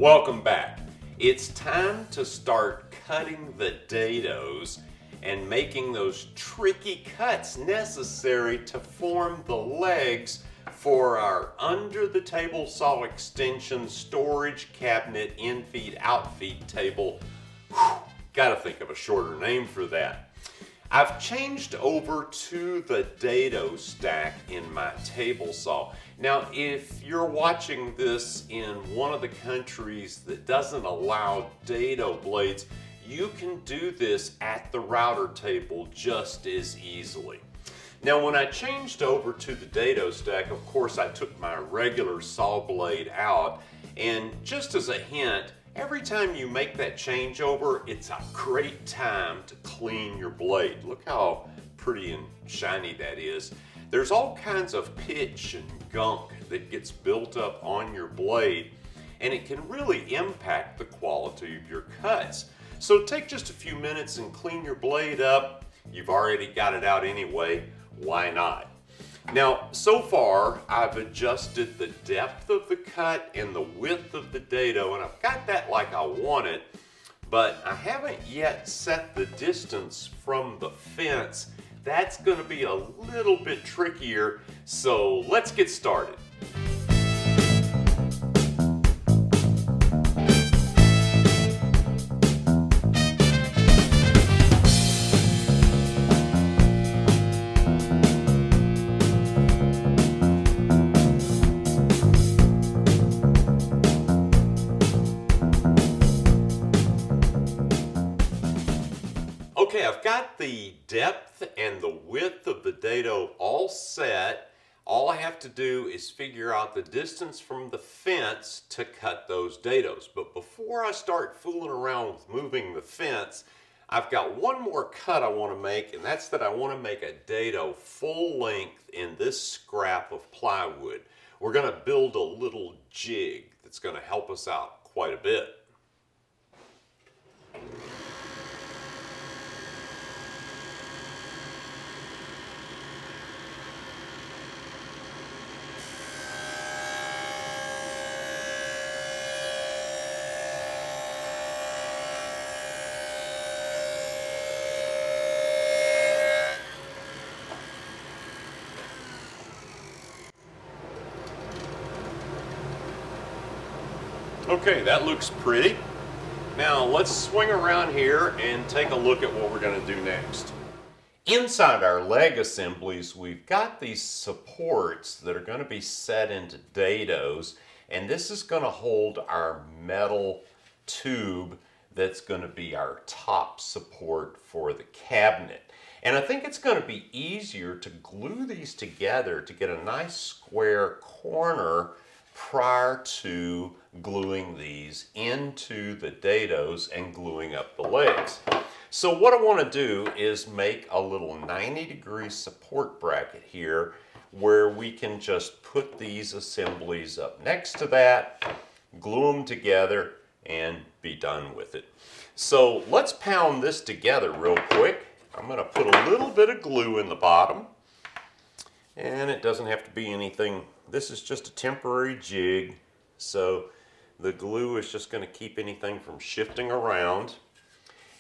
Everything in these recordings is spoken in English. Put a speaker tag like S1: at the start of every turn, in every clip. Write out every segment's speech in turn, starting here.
S1: Welcome back. It's time to start cutting the dados and making those tricky cuts necessary to form the legs for our under the table saw extension storage cabinet in-feed out-feed table. Gotta think of a shorter name for that. I've changed over to the dado stack in my table saw. Now, if you're watching this in one of the countries that doesn't allow dado blades, you can do this at the router table just as easily. Now, when I changed over to the dado stack, of course, I took my regular saw blade out, and just as a hint, every time you make that changeover, it's a great time to clean your blade. Look how pretty and shiny that is. There's all kinds of pitch and gunk that gets built up on your blade, and it can really impact the quality of your cuts. So take just a few minutes and clean your blade up. You've already got it out anyway, why not? Now, so far, I've adjusted the depth of the cut and the width of the dado, and I've got that like I want it, but I haven't yet set the distance from the fence. That's going to be a little bit trickier, so let's get started. Okay, I've got the depth and the width of the dado all set. All I have to do is figure out the distance from the fence to cut those dados. But before I start fooling around with moving the fence, I've got one more cut I want to make, and that's that I want to make a dado full length in this scrap of plywood. We're going to build a little jig that's going to help us out quite a bit. Okay, that looks pretty. Now let's swing around here and take a look at what we're going to do next. Inside our leg assemblies, we've got these supports that are going to be set into dados, and this is going to hold our metal tube that's going to be our top support for the cabinet. And I think it's going to be easier to glue these together to get a nice square corner prior to gluing these into the dados and gluing up the legs. So what I want to do is make a little 90-degree support bracket here where we can just put these assemblies up next to that, glue them together, and be done with it. So let's pound this together real quick. I'm going to put a little bit of glue in the bottom, and it doesn't have to be anything. This is just a temporary jig, so the glue is just going to keep anything from shifting around.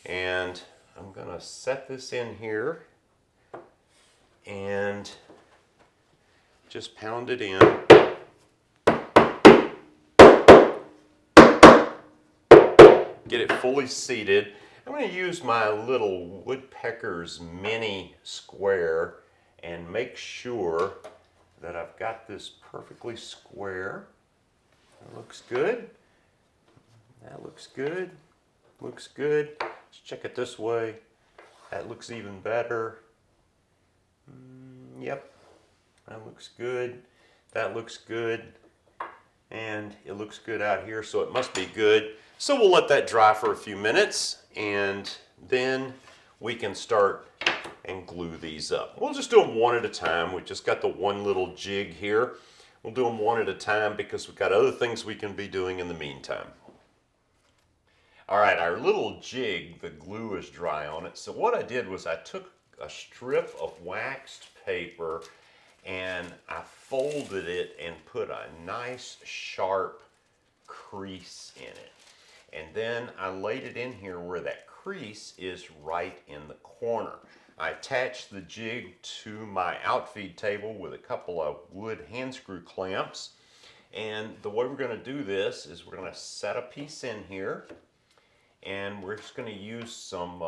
S1: And I'm going to set this in here and just pound it in. Get it fully seated. I'm going to use my little woodpecker's mini square and make sure that I've got this perfectly square. That looks good. That looks good. Looks good. Let's check it this way. That looks even better. Yep. That looks good. That looks good. And it looks good out here, so it must be good. So we'll let that dry for a few minutes, and then we can start and glue these up. We'll just do them one at a time. We just got the one little jig here. We'll do them one at a time because we've got other things we can be doing in the meantime. All right, our little jig, the glue is dry on it. So what I did was I took a strip of waxed paper and I folded it and put a nice sharp crease in it. And then I laid it in here where that crease is right in the corner. I attached the jig to my outfeed table with a couple of wood hand screw clamps. And the way we're going to do this is we're going to set a piece in here, and we're just going to use some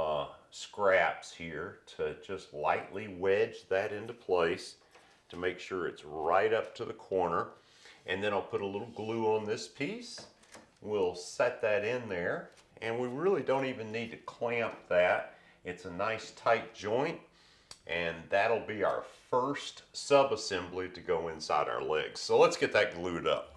S1: scraps here to just lightly wedge that into place to make sure it's right up to the corner. And then I'll put a little glue on this piece. We'll set that in there, and we really don't even need to clamp that. It's a nice tight joint, and that'll be our first sub-assembly to go inside our legs. So let's get that glued up.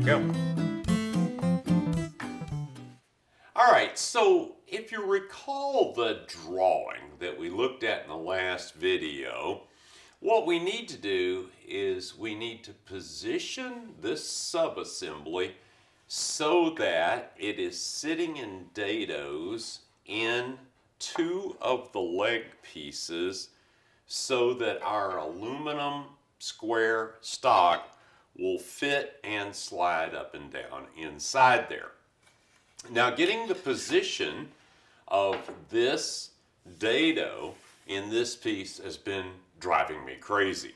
S1: Go. All right, so if you recall the drawing that we looked at in the last video, what we need to do is we need to position this sub-assembly so that it is sitting in dados in two of the leg pieces so that our aluminum square stock will fit and slide up and down inside there. Now, getting the position of this dado in this piece has been driving me crazy.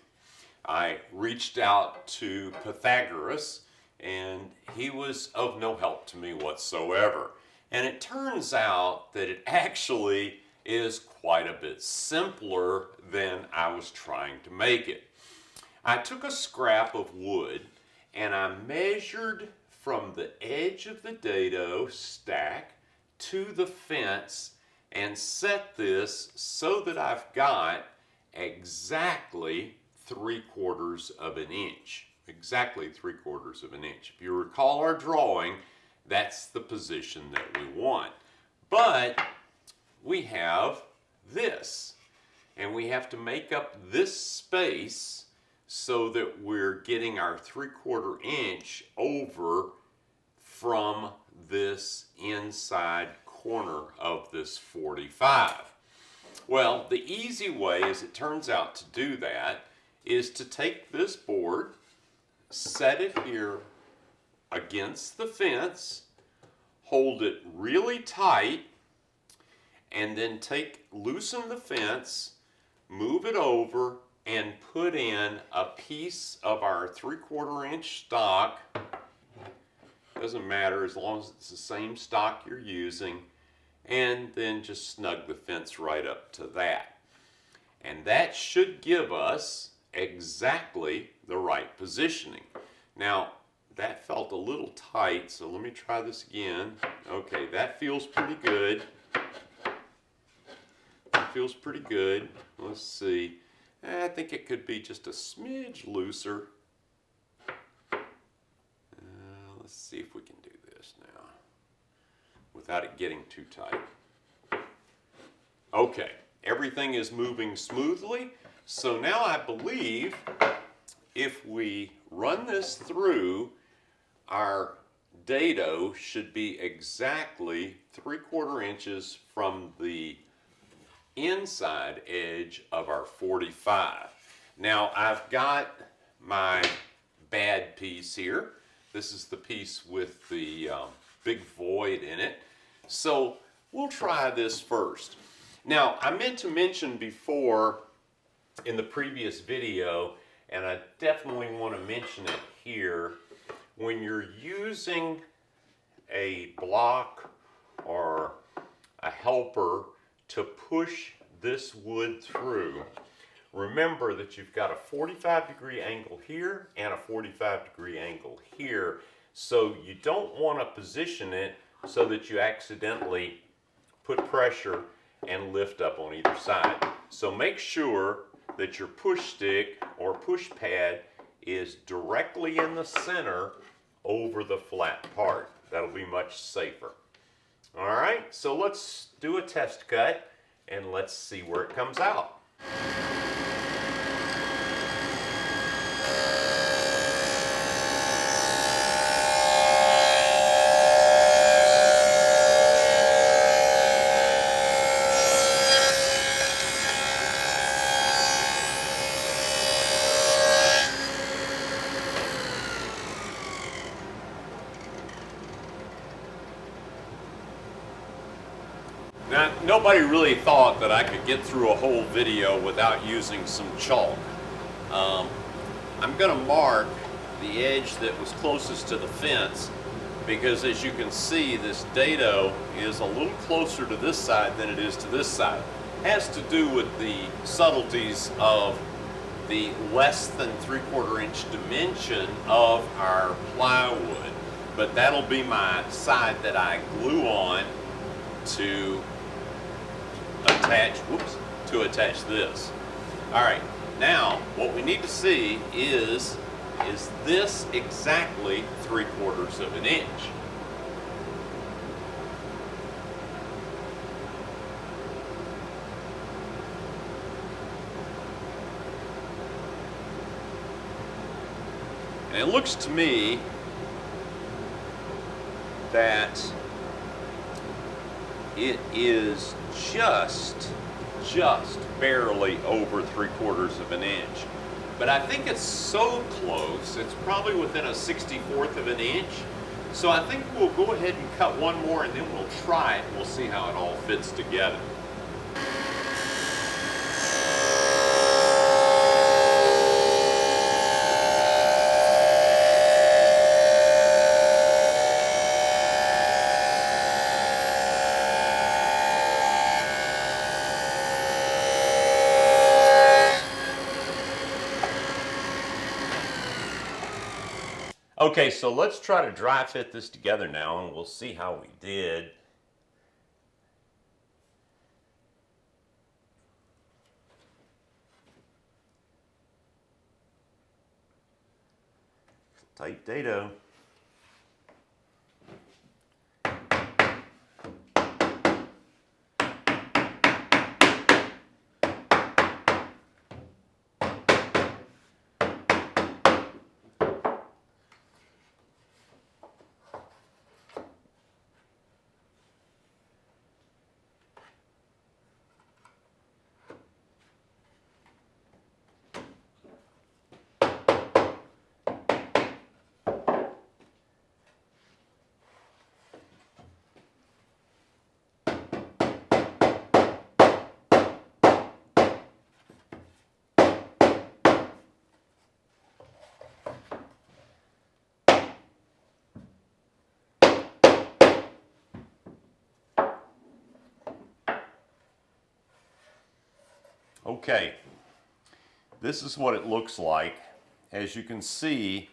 S1: I reached out to Pythagoras, and he was of no help to me whatsoever. And it turns out that it actually is quite a bit simpler than I was trying to make it. I took a scrap of wood and I measured from the edge of the dado stack to the fence and set this so that I've got exactly 3/4 of an inch. Exactly 3/4 of an inch. If you recall our drawing, that's the position that we want. But we have this, and we have to make up this space so that we're getting our 3/4 inch over from this inside corner of this 45. Well, the easy way, as it turns out, to do that is to take this board, set it here against the fence, hold it really tight, and then loosen the fence, move it over, and put in a piece of our 3/4 inch stock. Doesn't matter as long as it's the same stock you're using, and then just snug the fence right up to that. And that should give us exactly the right positioning. Now, that felt a little tight, so let me try this again. Okay, that feels pretty good. That feels pretty good. Let's see. I think it could be just a smidge looser. Let's see if we can do this now without it getting too tight. Okay, everything is moving smoothly. So now I believe if we run this through, our dado should be exactly 3/4 inches from the inside edge of our 45. Now I've got my bad piece here. This is the piece with the big void in it. So we'll try this first. Now I meant to mention before in the previous video, and I definitely want to mention it here, when you're using a block or a helper to push this wood through, remember that you've got a 45-degree angle here and a 45-degree angle here, so you don't want to position it so that you accidentally put pressure and lift up on either side. So make sure that your push stick or push pad is directly in the center over the flat part. That'll be much safer. All right, so let's do a test cut and let's see where it comes out. Now, nobody really thought that I could get through a whole video without using some chalk. I'm going to mark the edge that was closest to the fence because, as you can see, this dado is a little closer to this side than it is to this side. It has to do with the subtleties of the less than 3/4 inch dimension of our plywood. But that'll be my side that I glue on to attach this. All right, now what we need to see is this exactly 3/4 of an inch? And it looks to me that it is just barely over 3/4 of an inch. But I think it's so close, it's probably within a 1/64 of an inch. So I think we'll go ahead and cut one more and then we'll try it and we'll see how it all fits together. Okay, so let's try to dry fit this together now and we'll see how we did. Tight dado. Okay, this is what it looks like. As you can see,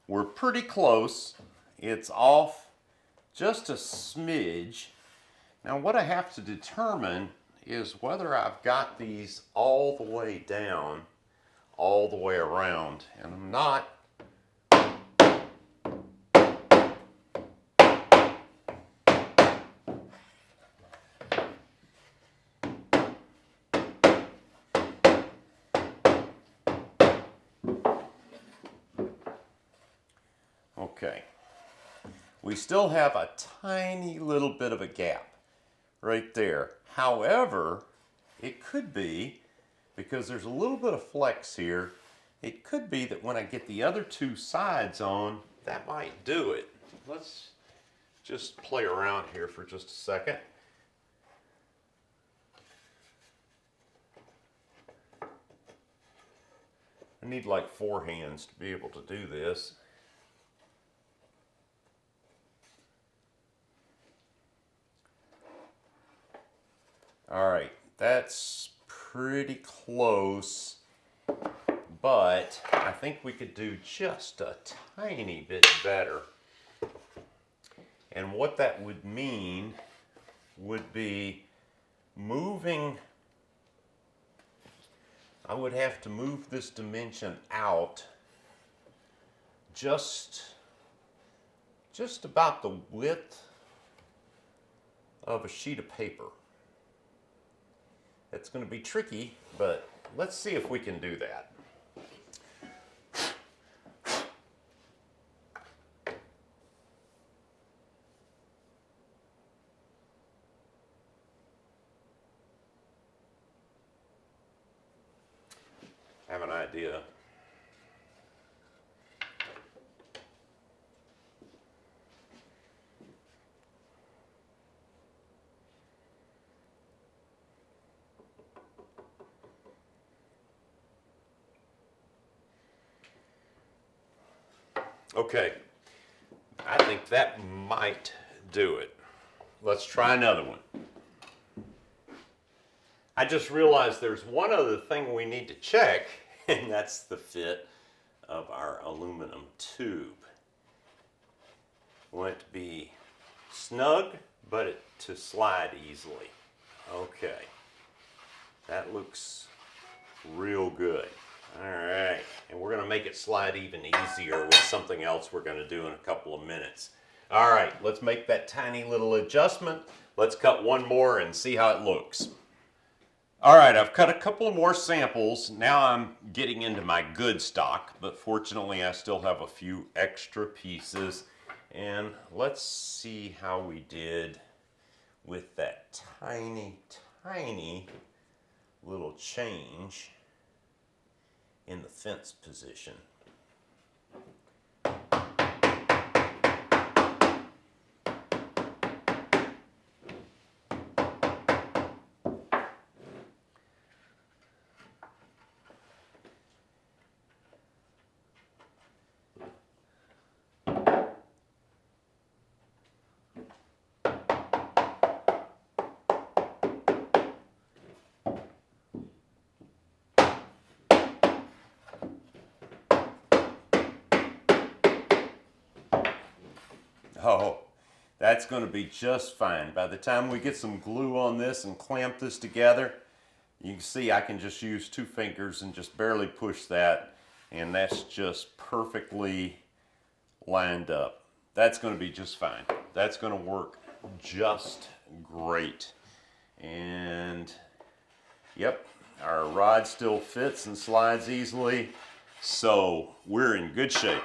S1: we're pretty close. It's off just a smidge. Now what I have to determine is whether I've got these all the way down, all the way around, and I'm not. Okay, we still have a tiny little bit of a gap right there. However, it could be, because there's a little bit of flex here, it could be that when I get the other two sides on, that might do it. Let's just play around here for just a second. I need like 4 hands to be able to do this. All right, that's pretty close, but I think we could do just a tiny bit better. And what that would mean would be moving, I would have to move this dimension out just about the width of a sheet of paper. It's going to be tricky, but let's see if we can do that. I have an idea. Okay, I think that might do it. Let's try another one. I just realized there's one other thing we need to check, and that's the fit of our aluminum tube. We want it to be snug, but to slide easily. Okay, that looks real good. All right, and we're going to make it slide even easier with something else we're going to do in a couple of minutes. All right, let's make that tiny little adjustment. Let's cut one more and see how it looks. All right, I've cut a couple of more samples. Now I'm getting into my good stock, but fortunately I still have a few extra pieces. And let's see how we did with that tiny, tiny little change in the fence position. Oh, that's going to be just fine. By the time we get some glue on this and clamp this together, you can see I can just use 2 fingers and just barely push that, and that's just perfectly lined up. That's going to be just fine. That's going to work just great. And yep, our rod still fits and slides easily, so we're in good shape.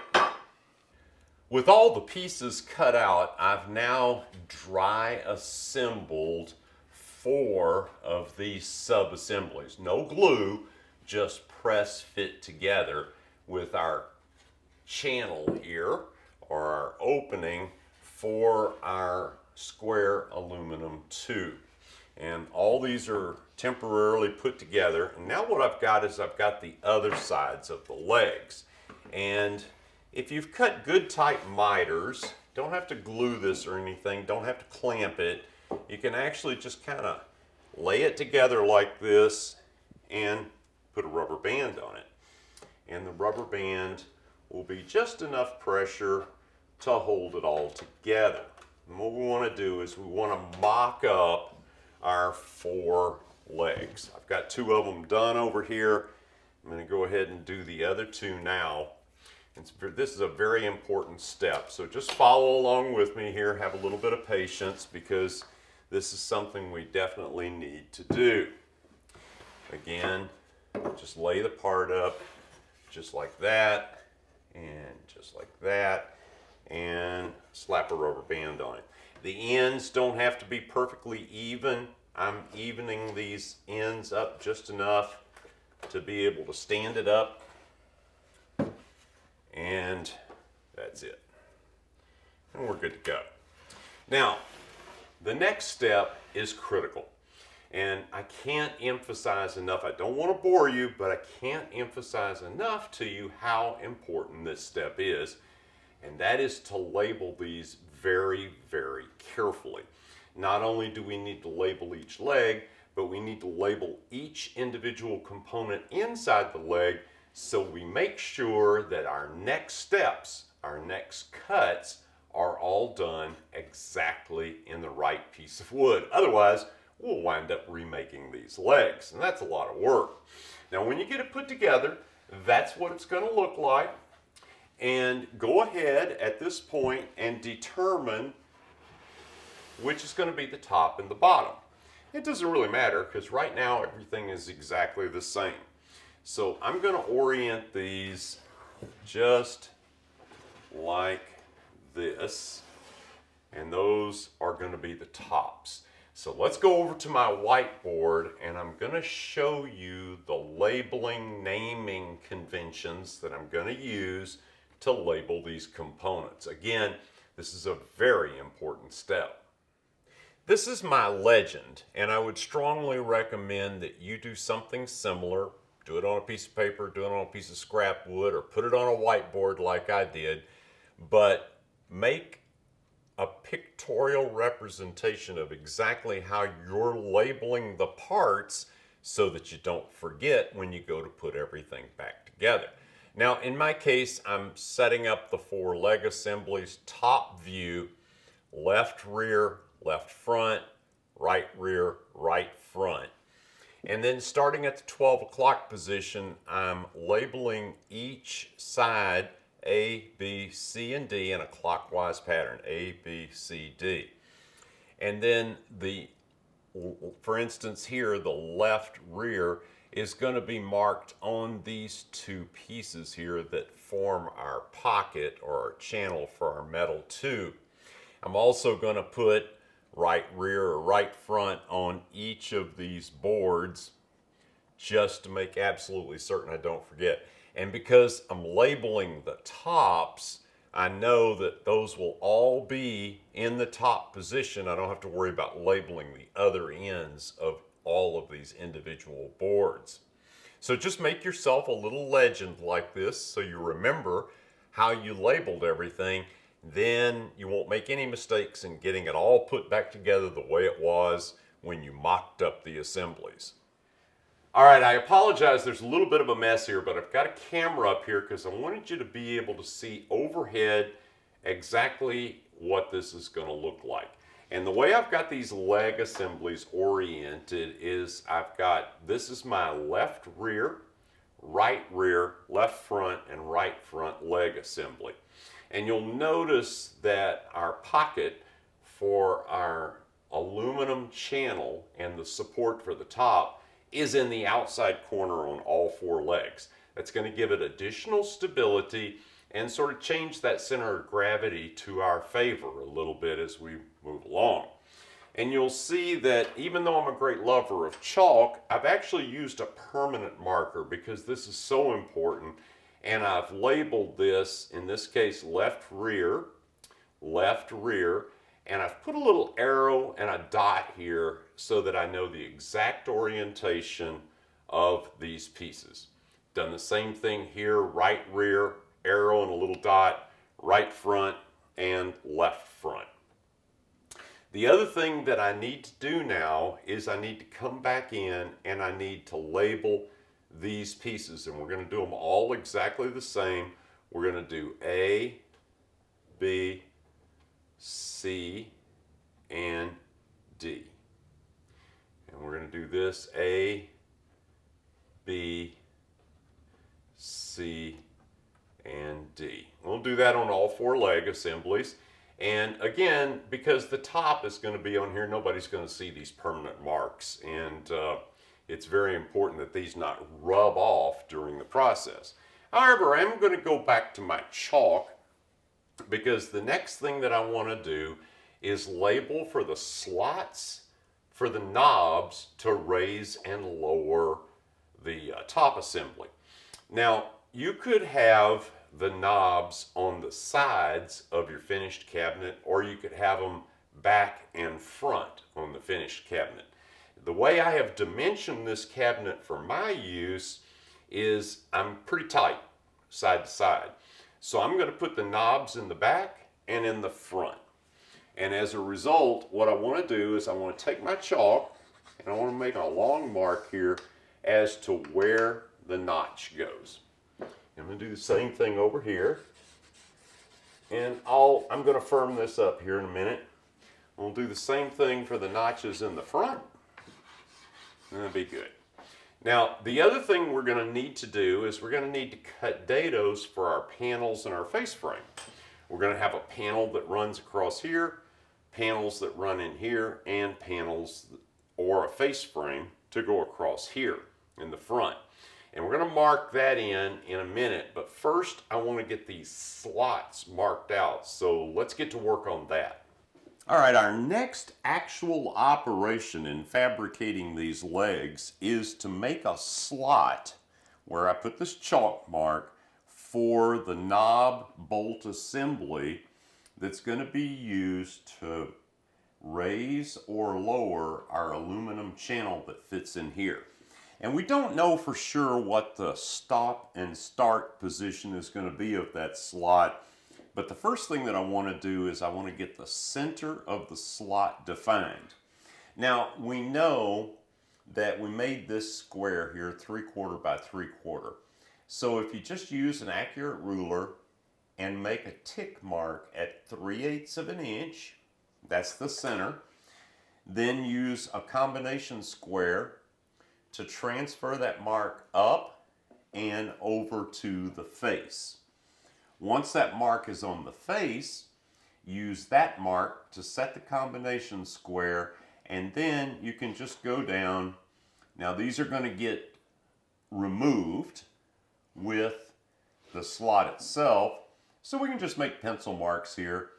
S1: With all the pieces cut out, I've now dry assembled 4 of these sub-assemblies. No glue, just press fit together with our channel here, or our opening for our square aluminum tube. And all these are temporarily put together. And now what I've got is I've got the other sides of the legs. And if you've cut good tight miters, don't have to glue this or anything, don't have to clamp it. You can actually just kind of lay it together like this and put a rubber band on it. And the rubber band will be just enough pressure to hold it all together. And what we want to do is we want to mock up our 4 legs. I've got 2 of them done over here. I'm going to go ahead and do the other 2 now. This is a very important step, so just follow along with me here. Have a little bit of patience because this is something we definitely need to do. Again, just lay the part up just like that, and just like that, and slap a rubber band on it. The ends don't have to be perfectly even. I'm evening these ends up just enough to be able to stand it up. And that's it. And we're good to go. Now, the next step is critical. And I can't emphasize enough, I don't want to bore you, but I can't emphasize enough to you how important this step is. And that is to label these very, very carefully. Not only do we need to label each leg, but we need to label each individual component inside the leg so we make sure that our next steps, our next cuts, are all done exactly in the right piece of wood. Otherwise, we'll wind up remaking these legs, and that's a lot of work. Now, when you get it put together, that's what it's going to look like. And go ahead at this point and determine which is going to be the top and the bottom. It doesn't really matter because right now everything is exactly the same. So I'm going to orient these just like this, and those are going to be the tops. So let's go over to my whiteboard and I'm going to show you the labeling, naming conventions that I'm going to use to label these components. Again, this is a very important step. This is my legend, and I would strongly recommend that you do something similar. Do it on a piece of paper, do it on a piece of scrap wood, or put it on a whiteboard like I did, but make a pictorial representation of exactly how you're labeling the parts so that you don't forget when you go to put everything back together. Now, in my case, I'm setting up the 4 leg assemblies, top view, left rear, left front, right rear, right front. And then starting at the 12 o'clock position, I'm labeling each side A, B, C, and D in a clockwise pattern, A, B, C, D. And then for instance here, the left rear is going to be marked on these 2 pieces here that form our pocket or our channel for our metal tube. I'm also going to put right rear or right front on each of these boards just to make absolutely certain I don't forget. And because I'm labeling the tops, I know that those will all be in the top position. I don't have to worry about labeling the other ends of all of these individual boards. So just make yourself a little legend like this so you remember how you labeled everything. Then you won't make any mistakes in getting it all put back together the way it was when you mocked up the assemblies. All right, I apologize, there's a little bit of a mess here, but I've got a camera up here because I wanted you to be able to see overhead exactly what this is going to look like. And the way I've got these leg assemblies oriented is this is my left rear, left front, and right front leg assembly. And you'll notice that our pocket for our aluminum channel and the support for the top is in the outside corner on all 4 legs. That's going to give it additional stability and sort of change that center of gravity to our favor a little bit as we move along. And you'll see that even though I'm a great lover of chalk, I've actually used a permanent marker because this is so important. And I've labeled this, in this case, left rear, and I've put a little arrow and a dot here so that I know the exact orientation of these pieces. Done the same thing here, right rear, arrow and a little dot, right front and left front. The other thing that I need to do now is I need to come back in and I need to label these pieces, and we're going to do them all exactly the same. We're going to do A, B, C, and D. And we're going to do this A, B, C, and D. We'll do that on all 4 leg assemblies. And again, because the top is going to be on here, nobody's going to see these permanent marks. And it's very important that these not rub off during the process. However, I'm going to go back to my chalk because the next thing that I want to do is label for the slots for the knobs to raise and lower the top assembly. Now, you could have the knobs on the sides of your finished cabinet, or you could have them back and front on the finished cabinet. The way I have dimensioned this cabinet for my use is I'm pretty tight side to side. So I'm going to put the knobs in the back and in the front. And as a result, what I want to do is I want to take my chalk and I want to make a long mark here as to where the notch goes. I'm going to do the same thing over here, and I'm going to firm this up here in a minute. We'll do the same thing for the notches in the front, and that'll be good. Now, the other thing we're going to need to do is we're going to need to cut dados for our panels and our face frame. We're going to have a panel that runs across here, panels that run in here, and panels or a face frame to go across here in the front. And we're going to mark that in a minute, but first I want to get these slots marked out. So let's get to work on that. All right, our next actual operation in fabricating these legs is to make a slot where I put this chalk mark for the knob bolt assembly that's going to be used to raise or lower our aluminum channel that fits in here. And we don't know for sure what the stop and start position is going to be of that slot. But the first thing that I want to do is I want to get the center of the slot defined. Now, we know that we made this square here 3/4 by 3/4. So if you just use an accurate ruler and make a tick mark at 3/8 of an inch, that's the center, then use a combination square to transfer that mark up and over to the face. Once that mark is on the face, use that mark to set the combination square, and then you can just go down. Now these are going to get removed with the slot itself, so we can just make pencil marks here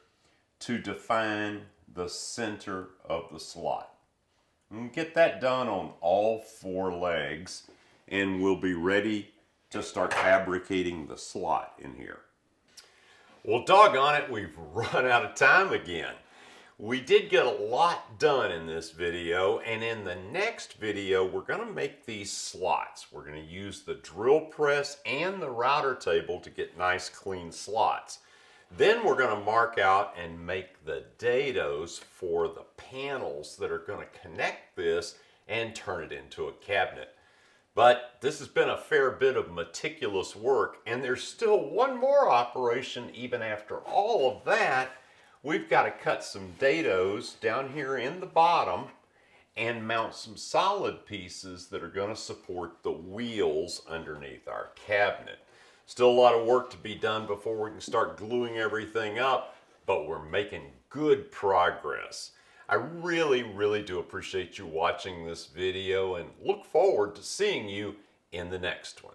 S1: to define the center of the slot. And get that done on all 4 legs, and we'll be ready to start fabricating the slot in here. Well, doggone it, we've run out of time again. We did get a lot done in this video, and in the next video, we're going to make these slots. We're going to use the drill press and the router table to get nice, clean slots. Then we're going to mark out and make the dados for the panels that are going to connect this and turn it into a cabinet. But this has been a fair bit of meticulous work, and there's still one more operation even after all of that. We've got to cut some dados down here in the bottom and mount some solid pieces that are going to support the wheels underneath our cabinet. Still a lot of work to be done before we can start gluing everything up, but we're making good progress. I really do appreciate you watching this video and look forward to seeing you in the next one.